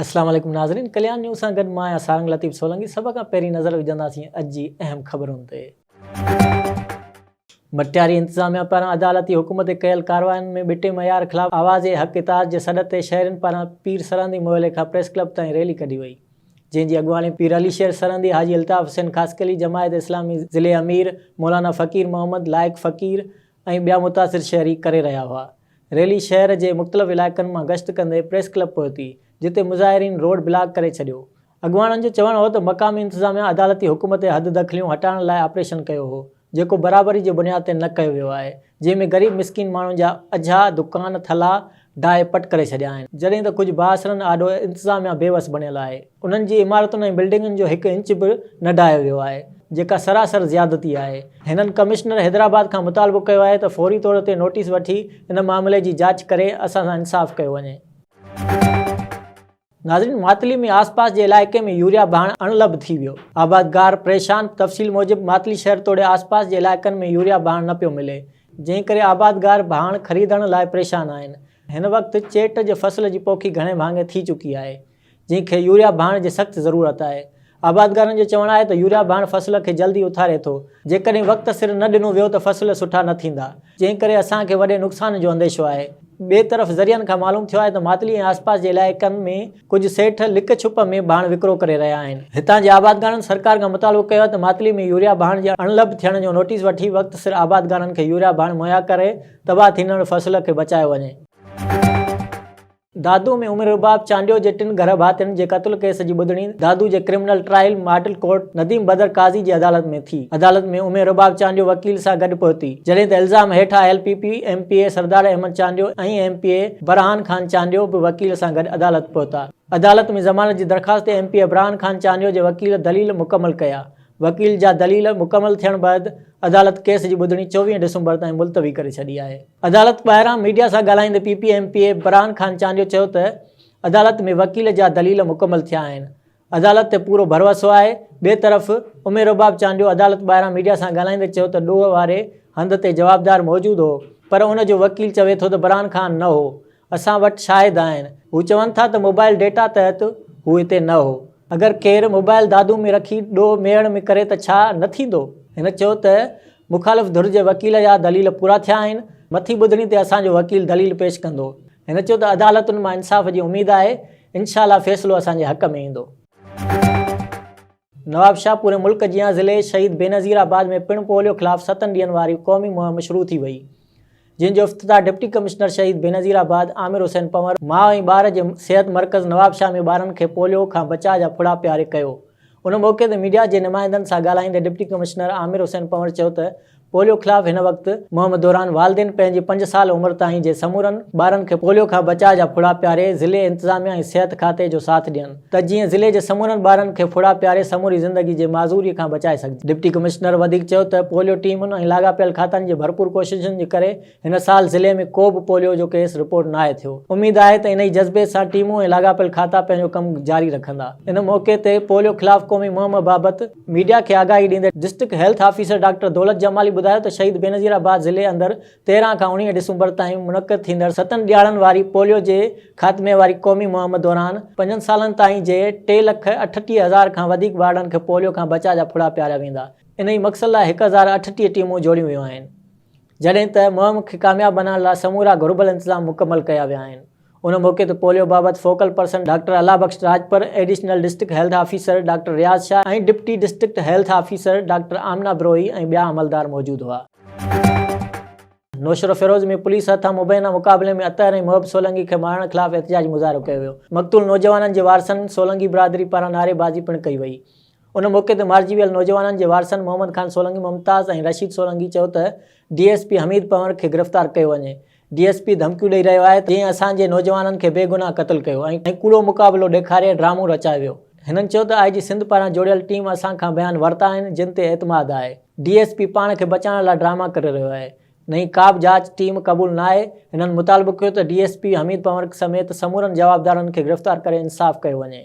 अस्सलाम वालेकुम नाज़रीन, कल्याण न्यूज़ सां गॾु मां आहियां सारंग लतीफ़ सोलंकी। सभ खां पहिरीं नज़र विझंदासीं अॼु जी अहम ख़बरुनि ते। मटियारी इंतिज़ामिया पारां अदालती हुकूम ते कयल कार्रवाइयुनि में बिटे मयार ख़िलाफ़ आवाज़ हक़ इताद जे सॾ ते शहरनि पारां पीर सरहंदी मोहल्ले खां प्रेस क्लब ताईं रैली कढी वई, जंहिंजी अॻुवाणी पीर अली शेर सरहंदी, हाजी अल्ताफ़ हुसैन ख़ासकली, जमायत इस्लामी ज़िले अमीर मौलाना फ़कीर मोहम्मद, लाइक फ़कीर ऐं ॿिया मुतासिर शहरी करे रहिया हुआ। रैली शहर जे मुख़्तलिफ़ इलाइक़नि मां गश्त कंदे प्रेस क्लब पहुती, जिते मुज़ाहिरीन रोड ब्लॉक करे छॾियो। अॻुवाणनि जो चवणु हो त मक़ामी इंतिज़ामिया अदालती हुकूम ते हद दख़लियूं हटाइण लाइ ऑपरेशन कयो हो, जेको बराबरी जे बुनियाद ते न कयो वियो आहे, जंहिंमें ग़रीब मिसकिन माण्हुनि जा अझा दुकान थला डाए पट करे छॾिया आहिनि, जॾहिं त कुझु बासरनि आॾो इंतिज़ामिया बेवस बणियल आहे। उन्हनि जी इमारतुनि ऐं बिल्डिंगुनि जो हिकु इंच बि न डायो वियो आहे, जेका सरासर ज़्यादती आहे। हिननि कमिश्नर हैदराबाद खां मुतालबो कयो आहे त फौरी तौर ते नोटिस वठी इन मामले जी जांच करे असां सां इंसाफ़ कयो वञे। नाज़रीन, मातली में आसपास जे इलाइक़े में यूरिया भाण अणलभ थी वियो। आबादगार परेशान। तफ़सील मूजिबि मातली शहर तोड़े आसपास जे इलाइक़नि में यूरिया भाण न पियो मिले, जंहिं करे आबादगार भाण ख़रीदण लाइ परेशान आहिनि। हिन वक़्तु चेट जे फसल जी पोखी घणे भाङे थी चुकी आहे, जंहिंखे यूरिया भाण जी सख़्तु ज़रूरत आहे। आबादगारनि जो चवणु आहे त यूरिया भाण फसल खे जल्दी उथारे थो। जेकॾहिं वक़्त सिर न ॾिनो वियो त फसल सुठा न थींदा, जंहिं करे असांखे वॾे नुक़सान जो अंदेशो आहे। ॿिए तरफ़ ज़रियनि खां मालूम थियो आहे त मातली ऐं आसपास जे इलाइक़नि में कुझु सेठ लिक छुप में भाण विकिरो करे रहिया आहिनि। हितां जे आबादगारनि सरकार खां मुतालबो कयो आहे त मातली में यूरिया भाण जे अणलभ थियण जो नोटिस वठी वक़्त सिर आबादगारनि खे यूरिया भाण मुहैया करे तबाह थींदड़ फसल खे बचायो वञे। दादू में उमिर रुबाब चांडियो जे 3 घर भातियुनि जे क़त्ल केस जी ॿुधणी दादू जे criminal trial model court Nadeem Badar Qazi जी अदालत में थी। अदालत में उमिर रुबाब चांडियो वकील सां गॾु पहुती, जॾहिं त इल्ज़ाम हेठां LPP MPA सरदार अहमद चांडियो ऐं MPA बरहान खान चांडियो बि वकील सां गॾु अदालत पहुता। अदालत में ज़मानत जी दरख़्वास्त ते MPA बरहान खान चांडियो जे वकील दलील मुकमल कया। वकील जा दलील मुकमल थियण बैदि अदालत केस जी ॿुधणी 24 डिसंबर ताईं मुलतवी करे छॾी आहे। अदालत ॿाहिरां मीडिया सां ॻाल्हाईंदे PP MPA बरहान खान चांडियो चयो त अदालत में वकील जा दलील मुकमल थिया आहिनि। अदालत ते पूरो भरोसो आहे। ॿिए तरफ़ उमिर रुबाब चांडियो अदालत ॿाहिरां मीडिया सां ॻाल्हाईंदे चयो त ॾोह वारे हंध ते जवाबदार मौजूदु हो, पर उन जो वकील चवे थो त बरहान खान न हो। असां वटि शाहिद आहिनि। हू चवनि था त मोबाइल डेटा तहत हू हिते न हो। अगरि केरु मोबाइल दादू में रखी ॾोह मेड़ में करे त छा न थींदो? हिन चयो त मुख़ालिफ़ धुर जे वकील जा दलील पूरा थिया आहिनि। मथी ॿुधणी ते असांजो वकील दलील पेश कंदो। हिन चयो त अदालतुनि मां इंसाफ़ जी उमेदु आहे। इंशाअल्लाह फ़ैसिलो असांजे हक़ में ईंदो। नवाब शाह पूरे मुल्क जियां ज़िले शहीद बेनज़ीराबाद में पिणु पोलियो ख़िलाफ़ 7 ॾींहंनि वारी क़ौमी मुहिम शुरू थी वई, जंहिंजो इफ़्तिताह डिप्टी कमिश्नर शहीद बेनज़ीराबाद आमिर हुसैन पंवर माउ ऐं ॿार जे सिहत मर्कज़ नवाब शाह में ॿारनि खे पोलियो खां बचाव जा फुड़ा प्यारे कयो। उन मौक़े ते मीडिया जे नुमाइंदनि सां ॻाल्हाईंदे डिप्टी कमिश्नर आमिर हुसैन पंवर चयो त पोलियो ख़िलाफ़ हिन वक़्तु मुहिम दौरान वालिदैन पंहिंजी 5 साल उमिरि ताईं जे समूरनि ॿारनि खे पोलियो खां बचाव जा फुड़ा प्यारे ज़िले इंतिज़ामिया ऐं सिहत खाते जो साथ ॾियनि, त जीअं ज़िले जे समूरनि ॿारनि खे फुड़ा प्यारे समूरी ज़िंदगी जे माज़ूरीअ खां बचाए सघे। डिप्टी कमिश्नर वधीक चयो त पोलियो टीमुनि ऐं लाॻापियल खातनि जे भरपूर कोशिशुनि जे करे हिन साल ज़िले में को बि पोलियो जो केस रिपोर्ट न आहे थियो। उमेद आहे त इन ई जज़्बे सां टीमूं ऐं लाॻापियल खाता पंहिंजो कमु जारी रखंदा। इन मौक़े ते पोलियो ख़िलाफ़ क़ौमी मुहिम बाबति मीडिया खे आगाही ॾींदे डिस्ट्रिक्ट हेल्थ ऑफिसर डॉक्टर दौलत जमाली ॿुधायो त शहीद बेनज़ीराबाद ज़िले अंदरि 13 खां 19 डिसंबर ताईं मुनक़िद थींदड़ 7 ॾियारनि वारी पोलियो जे ख़ात्मे वारी क़ौमी मुहिम दौरान 5 सालनि ताईं जे 3,38,000 खां वधीक ॿारनि खे पोलियो खां बचाव जा फुड़ा पियारिया वेंदा। इन ई मक़सद लाइ 1038 टीमूं जोड़ियूं वियूं आहिनि, जॾहिं त मुहिम खे कामयाबु बनाइण लाइ समूरा घुरिबल इंतज़ाम मुकमल कया विया आहिनि। उन मौक़े ते पोलियो बाबति focal person doctor Allah Bakhsh Rajpar, additional district health officer doctor Riaz Shah ऐं deputy district health officer doctor Amna Brohi ऐं ॿिया अमलदार मौजूदु हुआ। नौशरो फिरोज़ में पुलिस हथां मुबैना मुक़ाबले में अतहर ऐं मोहब सोलंकी खे मारण ख़िलाफ़ एहतिजाजी मुज़ाहिरो कयो वियो। मक़तूल नौजवाननि जे वारसनि सोलंकी बिरादरी पारां नारेबाज़ी पिणु कई वई। उन मौक़े ते मारिजी वियल नौजवाननि जे वारसनि मोहम्मद खान सोलंकी, मुमताज़ ऐं रशीद सोलंकी चयो त DSP हमीद पंवर खे गिरफ़्तार कयो वञे। DSP धमकियूं ॾेई रहियो आहे त जीअं असांजे नौजवाननि खे बेगुनाह क़त्ल कयो ऐं कूड़ो मुक़ाबिलो ॾेखारे ड्रामो रचायो वियो। हिननि चयो त IG सिंध पारां जोड़ियल टीम असांखां बयान वरिता आहिनि, जिन ते एतमाद आहे। DSP पाण खे बचाइण लाइ ड्रामा करे रहियो आहे। नई का बि जांच टीम क़बूल न आहे। हिननि मुतालबो कयो त DSP हमीद पंवर समेत समूरनि जवाबदारनि खे गिरफ़्तार करे इंसाफ़ कयो वञे।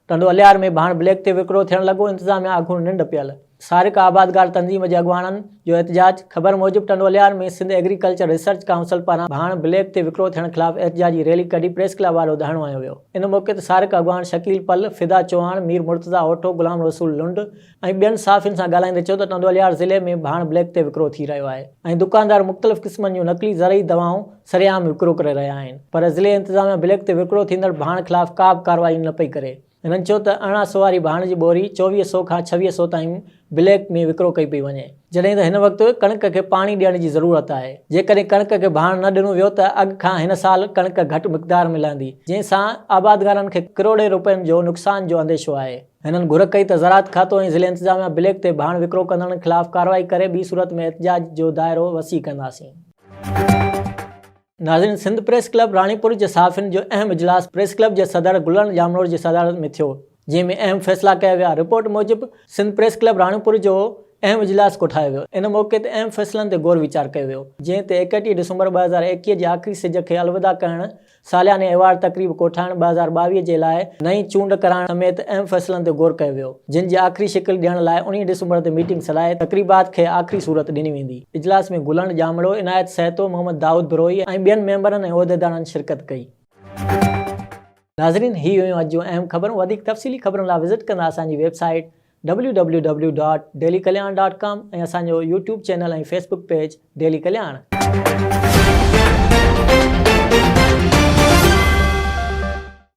टंडो अलियार में भाण ब्लैक ते विकिरो थियण लॻो, इंतिज़ामिया आघूं निंड पियल। सारिक आबादगार तंज़ीम जे अॻवाननि जो एहतजाज। ख़बर मूजिबि टंडोलियार में सिंध एग्रीकल्चर रिसर्च काउंसिल पारां भाण ब्लैक ते विकिरो थियण ख़िलाफ़ एहतजाजी रैली कढी प्रेस क्लब वारो धरणो हयो वियो। इन मौक़े ते सारिक अॻवान शकील पल, फिदा चौहान, मीर मुर्तज़ा ओठो, गुलाम रसूल लुंड ऐं ॿियनि साफ़ियुनि सां ॻाल्हाईंदे चयो त टंडोलियार ज़िले में भाण ब्लैक ते विकिरो थी रहियो आहे ऐं दुकानदार मुख़्तलिफ़ क़िस्मनि जूं नकली ज़रई दवाऊं सरेआम विकिरो करे रहिया आहिनि, पर ज़िले इंतिज़ामिया ब्लैक ते विकिरो थींदड़ भाण ख़िलाफ़ का बि कार्रवाई न पई करे। हिननि चयो त अरिड़हं सौ वारी भाण जी ॿोरी 2400 खां 2600 ताईं ब्लैक में विकिरो कई पई वञे, जॾहिं त हिन वक़्तु कणिक खे पाणी ॾियण जी ज़रूरत आहे। जेकॾहिं कणिक खे भाण न ॾिनो वियो त अॻु खां हिन साल कणिक घटि मिक़दार मिलंदी, जंहिंसां आबादगारनि खे करोड़े रुपयनि जो नुक़सान जो अंदेशो आहे। हिननि घुर कई त ज़राअत खातो ऐं ज़िले इंतिज़ामिया ब्लैक ते भाण विकिरो कंदड़नि ख़िलाफ़ कार्रवाई करे ॿी सूरत में एहतजाज जो दाइरो वसी कंदासीं। नाज़रीन, सिंध प्रेस क्लब राणीपुर जे साफ़ियुनि जो अहम इजलास प्रेस क्लब जे सदर गुलशन जामनोर जी सदारत में थियो, जंहिंमें अहम फ़ैसिला कया विया। रिपोर्ट मूजिबि सिंध प्रेस क्लब राणीपुर जो अहम इजलास कोठायो वियो। इन मौक़े ते अहम फ़ैसिलनि ते गौर वीचार कयो वियो, जंहिं ते 31 डिसंबर 2021 जे आख़िरी सिज खे अलविदा करणु, सालियाने अहवार तक़रीब कोठाइण 2022 जे लाइ नई चूंड कराइण समेत अहम फ़ैसिलनि ते गौर कयो वियो, जिन जी आख़िरी शिकिल ॾियण लाइ 19 डिसंबर ते मीटिंग सलाहे तक़रीबात खे आख़िरी सूरत ॾिनी वेंदी। इजलास में गुलशन जामड़ो, इनायत सहतो, मोहम्मद दाऊद बिरोई ऐं ॿियनि मेंबरनि ऐं उहिदेदारनि शिरकत कई। नाज़रीन, ही हुयूं अॼु जूं अहम ख़बरूं। वधीक तफ़सीली ख़बरुनि लाइ विज़िट कंदा असांजी वेबसाइट www.dailykalyan.com ऐं असांजो यूट्यूब चैनल ऐं फेसबुक पेज डेली कल्याण।